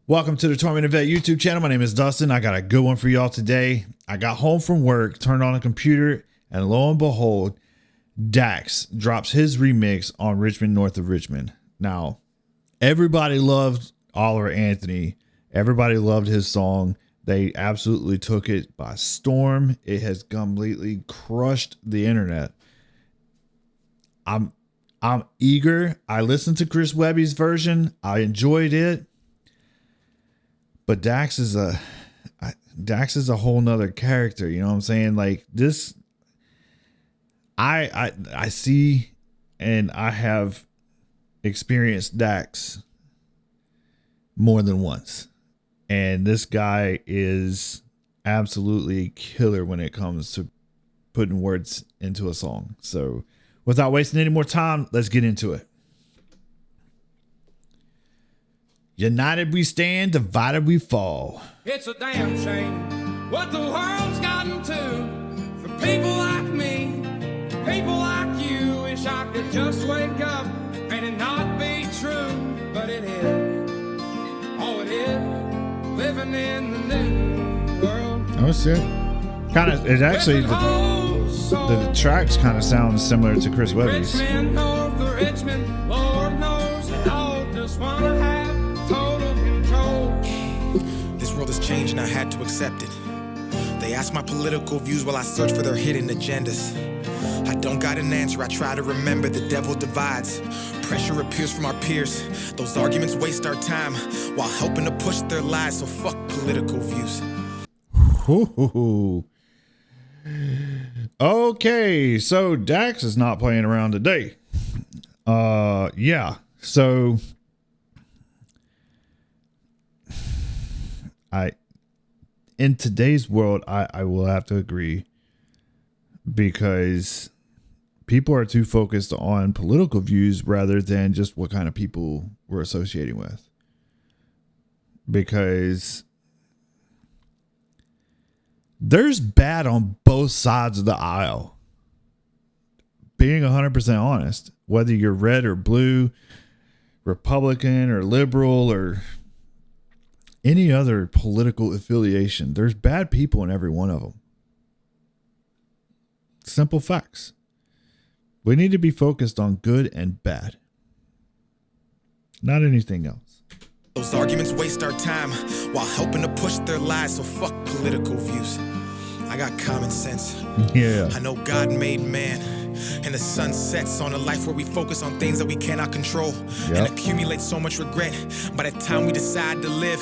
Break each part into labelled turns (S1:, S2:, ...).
S1: Welcome to the Tormented Vet YouTube channel. My name is Dustin. I got a good one for y'all today. I got home from work, turned on a computer, and lo and behold, Dax drops his remix on Richmond, North of Richmond. Now, everybody loved Oliver Anthony. Everybody loved his song. They absolutely took it by storm. It has completely crushed the internet. I'm eager. I listened to Chris Webby's version. I enjoyed it. But Dax is a whole nother character. You know what I'm saying? Like this, I see, and I have experienced Dax more than once. And this guy is absolutely killer when it comes to putting words into a song. So without wasting any more time, let's get into it. United we stand, divided we fall.
S2: It's a damn shame what the world's gotten to. For people like me, people like you. Wish I could just wake up and it not be true. But it is, oh it is, living in the new world.
S1: Oh shit. It actually, the tracks kind of sound similar to Chris Webby's.
S2: Richmond, North of Richmond, Lord knows they all just wanna have total control.
S3: This world has changed and I had to accept it. They ask my political views while I search for their hidden agendas. I don't got an answer, I try to remember the devil divides. Pressure appears from our peers. Those arguments waste our time while helping to push their lies, so fuck political views.
S1: Ooh. Okay, so Dax is not playing around today. Yeah, so in today's world, I will have to agree, because people are too focused on political views rather than just what kind of people we're associating with. Because there's bad on both sides of the aisle. Being 100% honest, whether you're red or blue, Republican or liberal or any other political affiliation, there's bad people in every one of them. Simple facts. We need to be focused on good and bad, not anything else.
S3: Those arguments waste our time while helping to push their lies, so fuck political views. I got common sense.
S1: Yeah.
S3: I know God made man, and the sun sets on a life where we focus on things that we cannot control and accumulate so much regret. By the time we decide to live,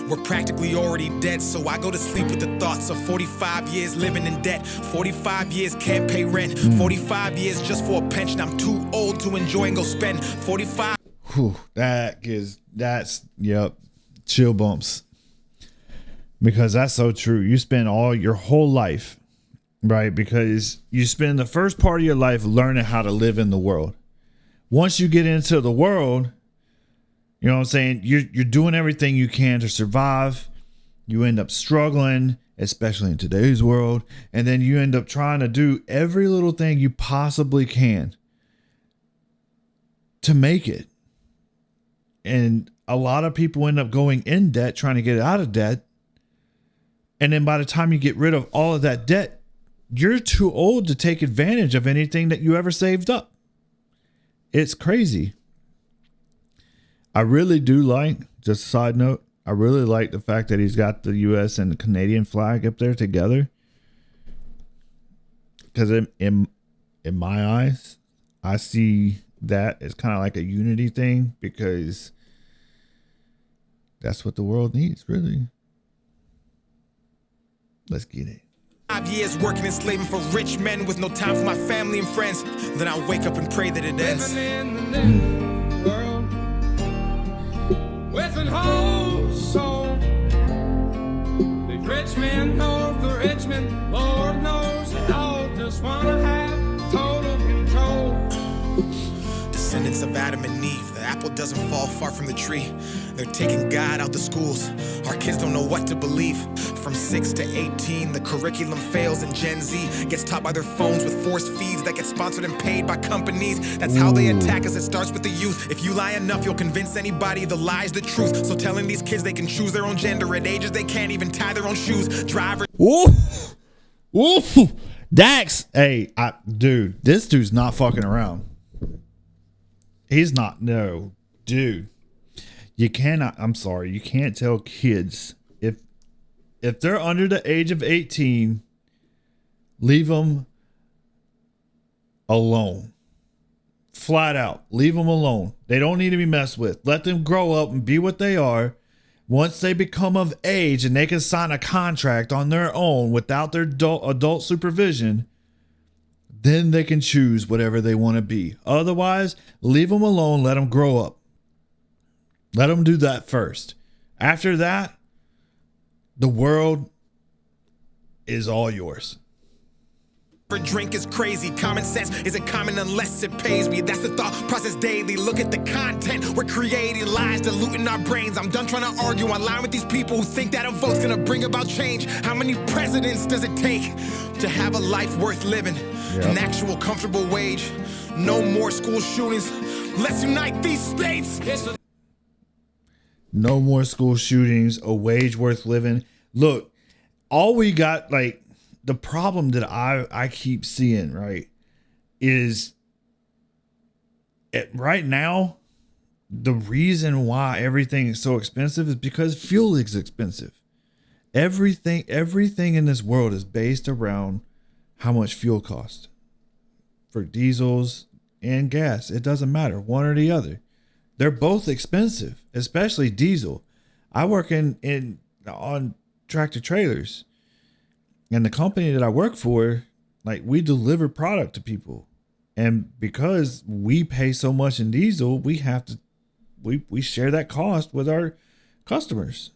S3: we're practically already dead. So I go to sleep with the thoughts of 45 years living in debt. 45 years can't pay rent. 45 years just for a pension. I'm too old to enjoy and go spend 45.
S1: Whew, that's chill bumps. Because that's so true. You spend all your whole life, right? Because you spend the first part of your life learning how to live in the world. Once you get into the world, you know what I'm saying? You're doing everything you can to survive. You end up struggling, especially in today's world. And then you end up trying to do every little thing you possibly can to make it. And a lot of people end up going in debt, trying to get out of debt. And then by the time you get rid of all of that debt, you're too old to take advantage of anything that you ever saved up. It's crazy. I really do like, just a side note, I really like the fact that he's got the U.S. and the Canadian flag up there together. Because in my eyes, I see that as kind of like a unity thing, because that's what the world needs, really. Let's get it.
S3: 5 years working and slaving for rich men with no time for my family and friends. Then I wake up and pray that it ends.
S2: Living in the new world with an whole soul. The Richmond, North of Richmond, Lord knows they all just wanna have total control.
S3: descendants of Adam and Eve. The apple doesn't fall far from the tree. They're taking God out the schools. Our kids don't know what to believe. From 6 to 18, the curriculum fails, and Gen Z gets taught by their phones with forced feeds that get sponsored and paid by companies. That's how they attack us. It starts with the youth. If you lie enough, you'll convince anybody the lie's the truth. So telling these kids they can choose their own gender at ages they can't even tie their own shoes. Driver.
S1: Ooh. Ooh. Dax. Hey, dude, this dude's not fucking around. He's not. No, dude. You cannot. I'm sorry. You can't tell kids if they're under the age of 18, leave them alone. Flat out. Leave them alone. They don't need to be messed with. Let them grow up and be what they are. Once they become of age and they can sign a contract on their own without their adult supervision, then they can choose whatever they want to be. Otherwise, leave them alone. Let them grow up. Let them do that first. After that, the world is all yours.
S3: Drink is crazy. Common sense isn't common unless it pays me. That's the thought process daily. Look at the content. We're creating lies, diluting our brains. I'm done trying to argue online with these people who think that a vote's gonna bring about change. How many presidents does it take to have a life worth living? Yep. An actual comfortable wage. No more school shootings. Let's unite these states.
S1: No more school shootings, a wage worth living. Look, all we got, like, the problem that I keep seeing, right, is right now, the reason why everything is so expensive is because fuel is expensive. Everything in this world is based around how much fuel costs. For diesels and gas, it doesn't matter, one or the other. They're both expensive, especially diesel. I work on tractor trailers, and the company that I work for, like, we deliver product to people, and because we pay so much in diesel, we share that cost with our customers.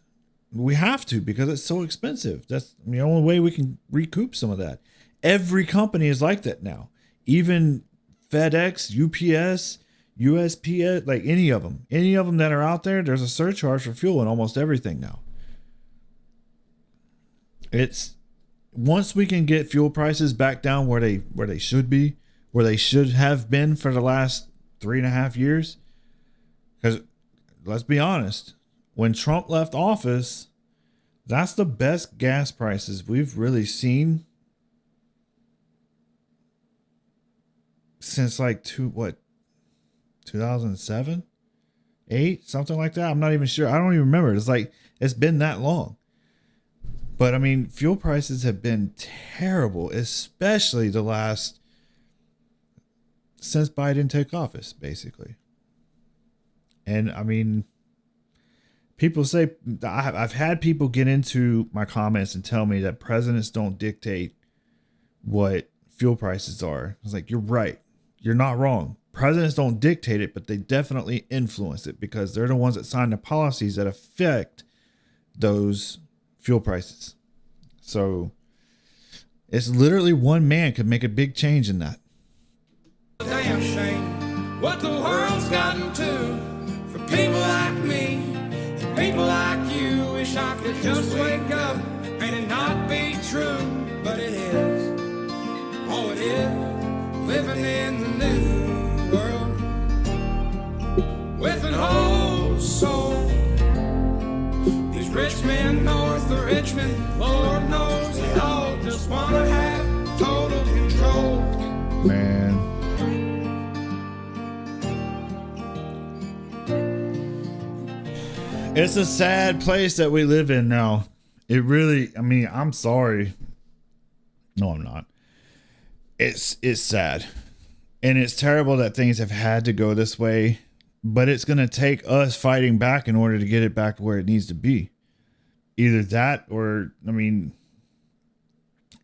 S1: We have to, because it's so expensive. That's the only way we can recoup some of that. Every company is like that now. Even FedEx, UPS, USPS, like any of them that are out there, there's a surcharge for fuel in almost everything now. It's once we can get fuel prices back down where they should be, where they should have been for the last 3.5 years. Because let's be honest, when Trump left office, that's the best gas prices we've really seen since like 2007, 8, something like that. I'm not even sure. I don't even remember. It's been that long. But I mean, fuel prices have been terrible, especially since Biden took office, basically. And I mean, people say, I've had people get into my comments and tell me that presidents don't dictate what fuel prices are. I was like, you're right. You're not wrong. Presidents don't dictate it, but they definitely influence it because they're the ones that sign the policies that affect those fuel prices. So it's literally one man could make a big change in that.
S2: Damn shame what the world's gotten to for people like me, people like you. Wish I could just wake up and it not be true, but it is. Oh, it is. Living in the new world with an whole soul. These rich men north of Richmond, Lord knows they all just want to have total control.
S1: Man. It's a sad place that we live in now. It really, I mean, I'm sorry. No, I'm not. It's sad. And it's terrible that things have had to go this way, but it's going to take us fighting back in order to get it back to where it needs to be. Either that or, I mean,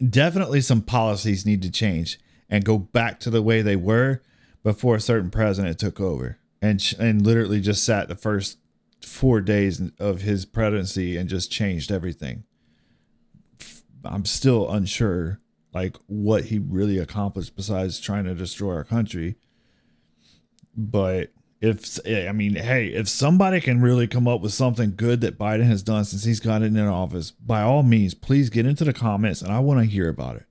S1: definitely some policies need to change and go back to the way they were before a certain president took over and literally just sat the first 4 days of his presidency and just changed everything. I'm still unsure like what he really accomplished besides trying to destroy our country. But if somebody can really come up with something good that Biden has done since he's gotten in office, by all means, please get into the comments and I want to hear about it.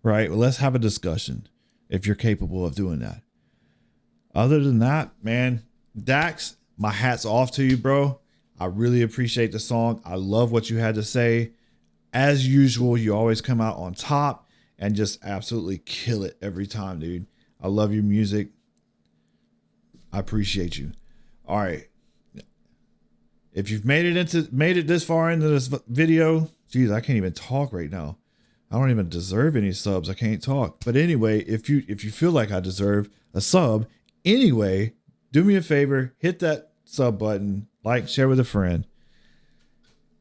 S1: Right? Well, let's have a discussion if you're capable of doing that. Other than that, man, Dax, my hat's off to you, bro. I really appreciate the song. I love what you had to say. As usual, you always come out on top and just absolutely kill it every time, dude. I love your music. I appreciate you. All right. If you've made it this far into this video, geez, I can't even talk right now. I don't even deserve any subs. I can't talk. But anyway, if you feel like I deserve a sub, anyway, do me a favor, hit that sub button, like, share with a friend,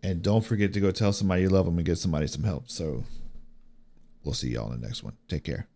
S1: and don't forget to go tell somebody you love them and get somebody some help. So we'll see y'all in the next one. Take care.